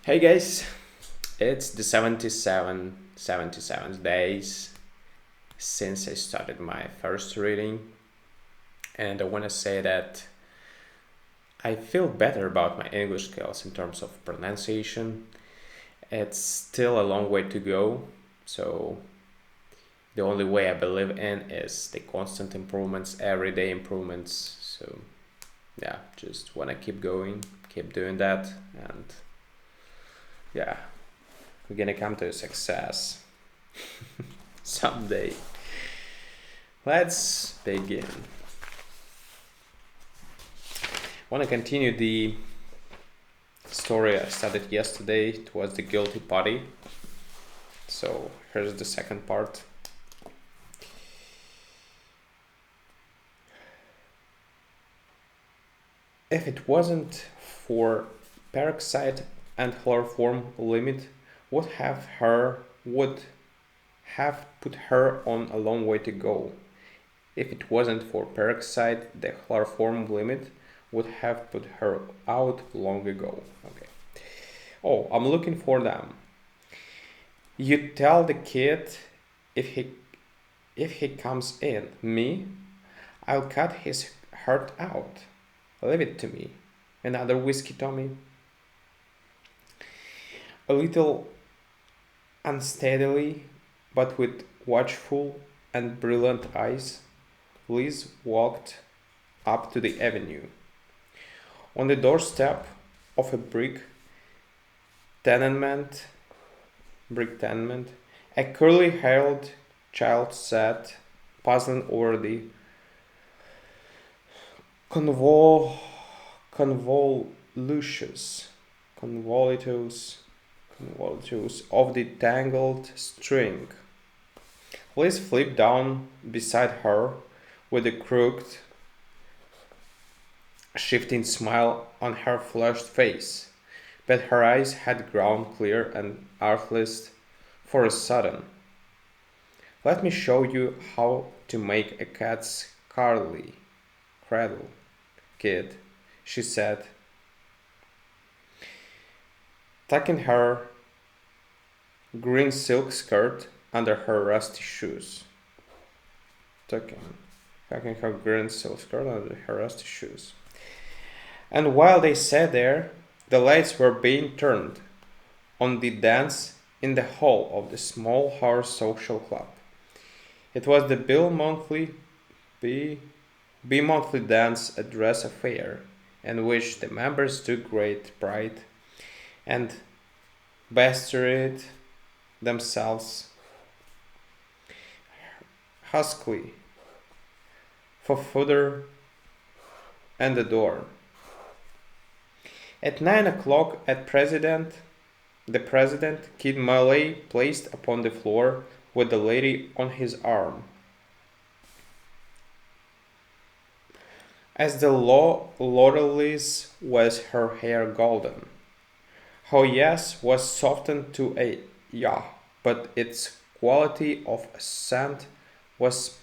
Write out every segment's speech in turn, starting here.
Hey guys, it's the 77th days since I started my first reading, and I want to say that I feel better about my English skills in terms of pronunciation. It's still a long way to go, so the only way I believe in is the constant improvements, everyday improvements. So, yeah, just want to keep going, keep doing that, and yeah, we're gonna come to success someday. Let's begin. I want to continue the story I started yesterday. It was the guilty party. So here's the second part. If it wasn't for peroxide and chloroform limit, would have put her on a long way to go. If it wasn't for peroxide, the chloroform limit would have put her out long ago. Okay. Oh, I'm looking for them. You tell the kid if he comes in, me, I'll cut his heart out. Leave it to me. Another whiskey, Tommy. A little unsteadily, but with watchful and brilliant eyes, Liz walked up to the avenue. On the doorstep of a tenement, brick tenement, a curly-haired child sat, puzzling over the convol convolutions convolutions convolutions of the tangled string. Liz flipped down beside her with a crooked, shifting smile on her flushed face, but her eyes had grown clear and earthless for a sudden. Let me show you how to make a cat's cradle, kid, she said, tucking her green silk skirt under her rusty shoes. Tucking her green silk skirt under her rusty shoes. And while they sat there, the lights were being turned on the dance in the hall of the Small Horse Social Club. It was the bi-monthly dance address affair, in which the members took great pride and bestirred themselves huskily for fodder and adorn. At 9 o'clock, the president, Kid Malay, placed upon the floor with the lady on his arm. As the laurel's was her hair golden. Her yes was softened to a yeah, but its quality of assent was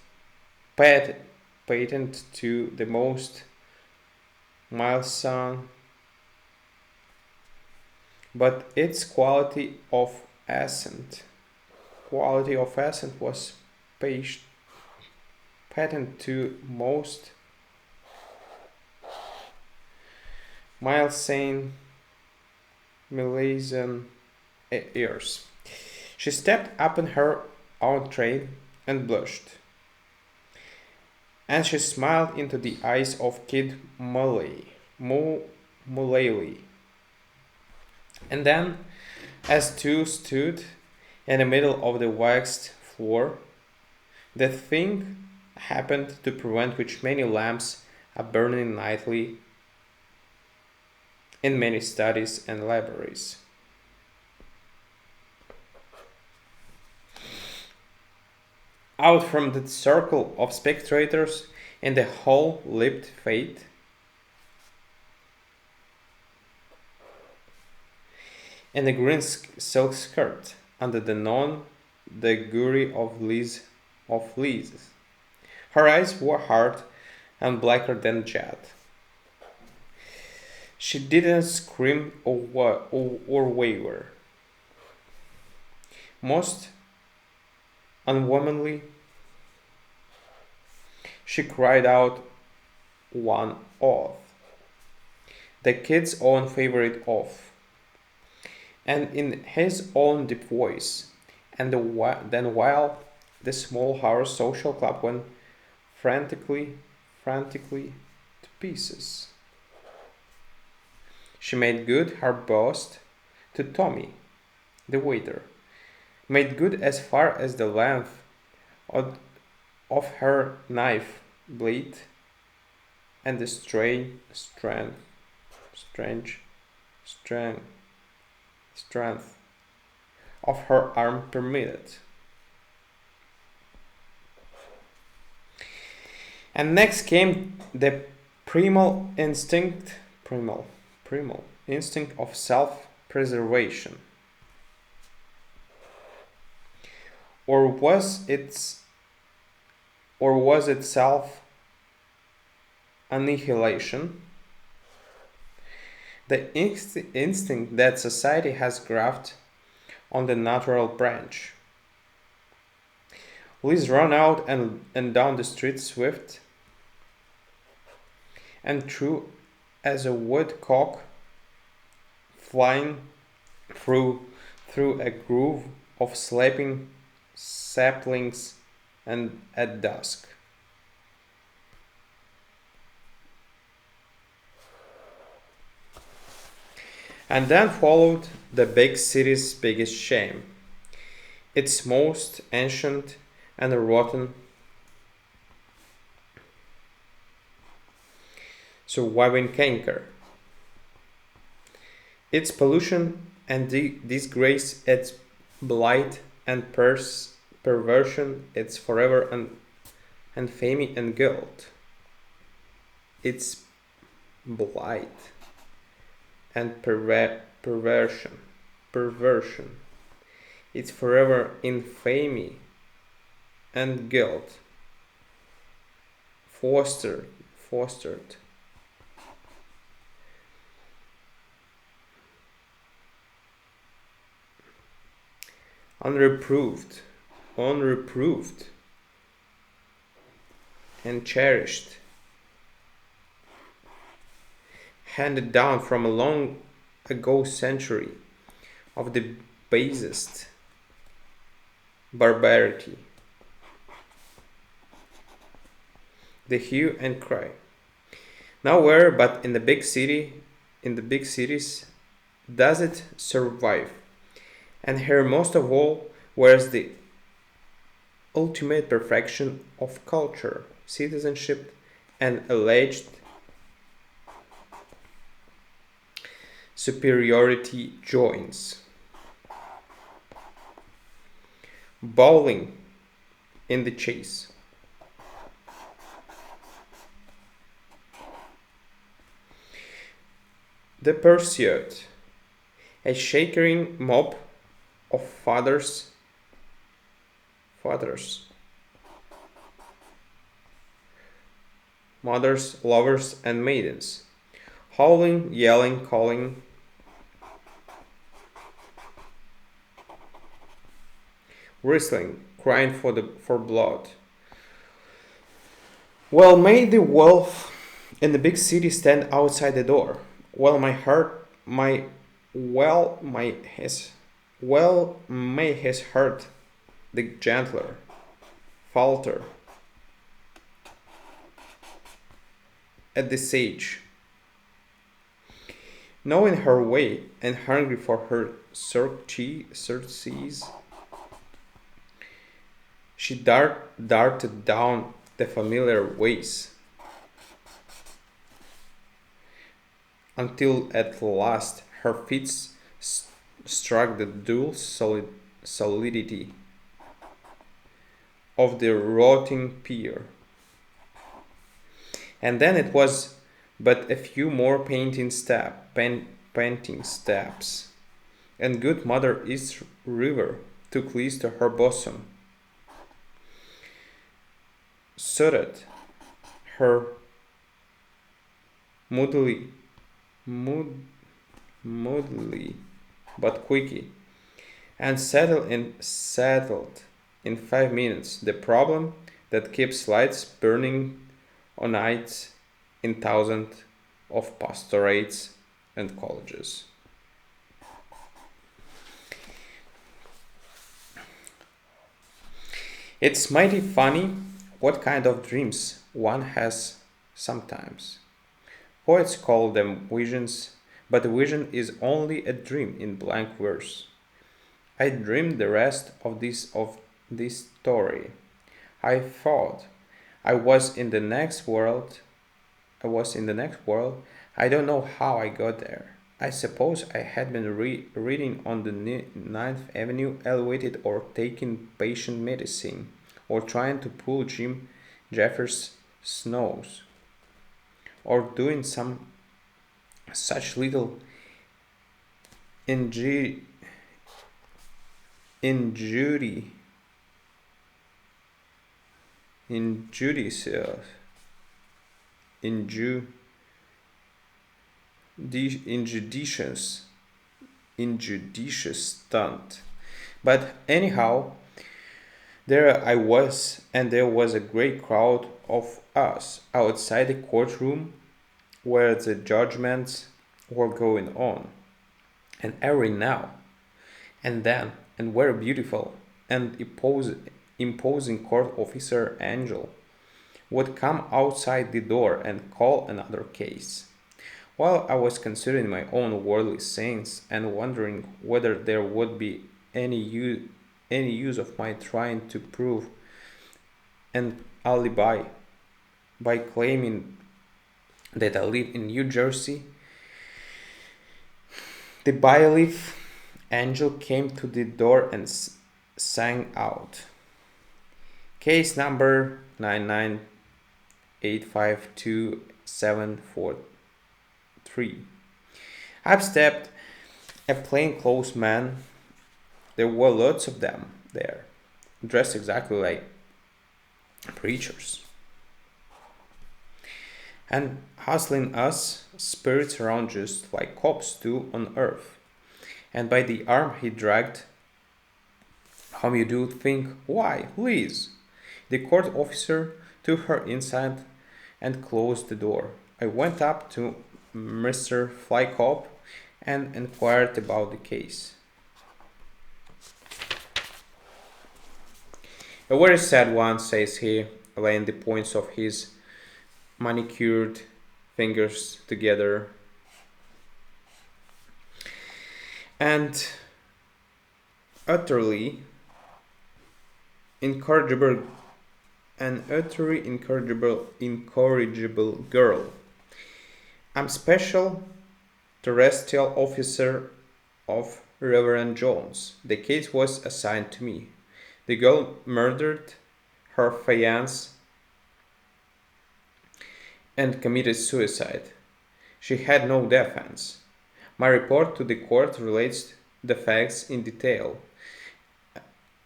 patent to the most Milesian, but its quality of assent was patent to most Milesian Milesian ears. She stepped up in her own train and blushed, and she smiled into the eyes of Kid Mullally. And then, as two stood in the middle of the waxed floor, the thing happened to prevent which many lamps are burning nightly in many studies and libraries. Out from the circle of spectators in the hall leaped Fate, in the green silk skirt under the non-degurie of Liz. Her eyes were hard and blacker than jet. She didn't scream or waver. Most unwomanly, she cried out one oath, the kid's own favorite oath, and in his own deep voice. And then while the small house social club went frantically to pieces, she made good her boast to Tommy, the waiter, made good as far as the length of her knife blade and the strange strength of her arm permitted. And next came the primal instinct of self-preservation. Or was it self-annihilation? The instinct that society has grafted on the natural branch. Liz ran out and down the street swift and true as a woodcock flying through a groove of sleeping saplings and at dusk. And then followed the big city's biggest shame, its most ancient and rotten surviving canker. Its pollution and disgrace, its blight and perversion, its forever infamy and guilt. Its blight and perversion, its forever infamy and guilt, fostered, unreproved, and cherished, handed down from a long ago century of the basest barbarity, the hue and cry. Nowhere but in the big cities, does it survive. And here most of all, where's the ultimate perfection of culture, citizenship, and alleged superiority joins. Bawling in the chase. The pursuit, a shakering mob of fathers, mothers, lovers, and maidens, howling, yelling, calling, wrestling, crying for blood. Well, may the wolf in the big city stand outside the door. Well, may his heart the gentler falter at the sage, knowing her way and hungry for her surcease, she darted down the familiar ways until at last her feet struck the dull solidity of the rotting pier. And then it was but a few more panting steps, and good Mother East River took Liz to her bosom, soothed her moodily mood, moodily, but quickly, and settled in 5 minutes. The problem that keeps lights burning on nights in thousands of pastorates and colleges. It's mighty funny what kind of dreams one has sometimes. Poets call them visions, but a vision is only a dream in blank verse. I dreamed the rest of this story. I thought I was in the next world. I was in the next world. I don't know how I got there. I suppose I had been reading on the Ninth Avenue elevated or taking patient medicine or trying to pull Jim Jeffers' snows or doing some such little injury, injury, injudicious, inju, injudicious, injudicious stunt. But anyhow, there I was, and there was a great crowd of us outside the courtroom where the judgments were going on. And every now and then, and very beautiful and imposing court officer Angel would come outside the door and call another case. While I was considering my own worldly sayings and wondering whether there would be any use of my trying to prove an alibi by claiming that I live in New Jersey, the bailiff Angel came to the door and sang out, "Case number 998527443." I've stepped a plainclothes man. There were lots of them there, dressed exactly like preachers, and hustling us spirits around just like cops do on earth. And by the arm he dragged, whom you do think, why, Liz? The court officer took her inside and closed the door. I went up to Mr. Flycop and inquired about the case. "A very sad one," says he, laying the points of his manicured fingers together. "And utterly incorrigible, incorrigible girl. I'm special terrestrial officer of Reverend Jones. The case was assigned to me. The girl murdered her fiancé and committed suicide. She had no defense. My report to the court relates the facts in detail,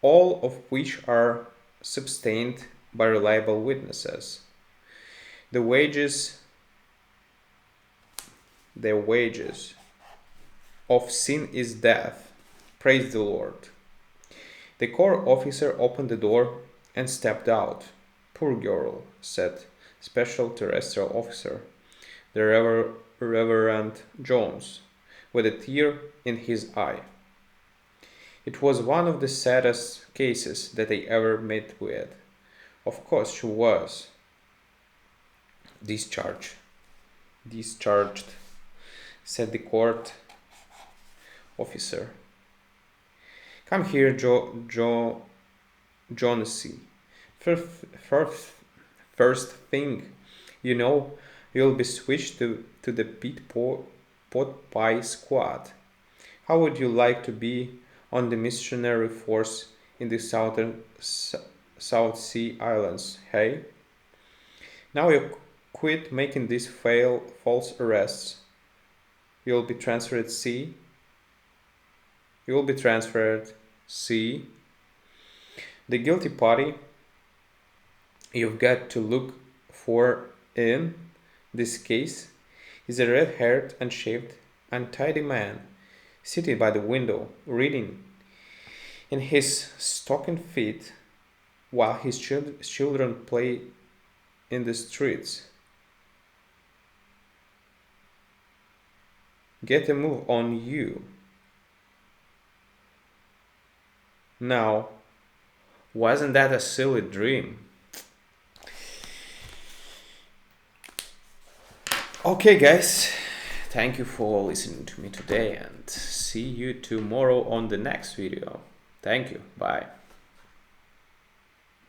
all of which are sustained by reliable witnesses. The wages of sin is death. Praise the Lord." The court officer opened the door and stepped out. "Poor girl," said Special Terrestrial Officer, the Reverend Jones, with a tear in his eye. "It was one of the saddest cases that I ever met with." "Of course she was." Discharged, said the court officer. "Come here, Jonesy. First thing you know, you'll be switched to the pot pie squad. How would you like to be on the missionary force in the South Sea Islands, hey? Now you quit making these false arrests. You'll be transferred, see? You'll be transferred, see? The guilty party you've got to look for in this case is a red-haired, unshaved, untidy man sitting by the window reading in his stocking feet while his children play in the streets. Get a move on you. Now, wasn't that a silly dream? Okay, guys, thank you for listening to me today and see you tomorrow on the next video. Thank you. Bye.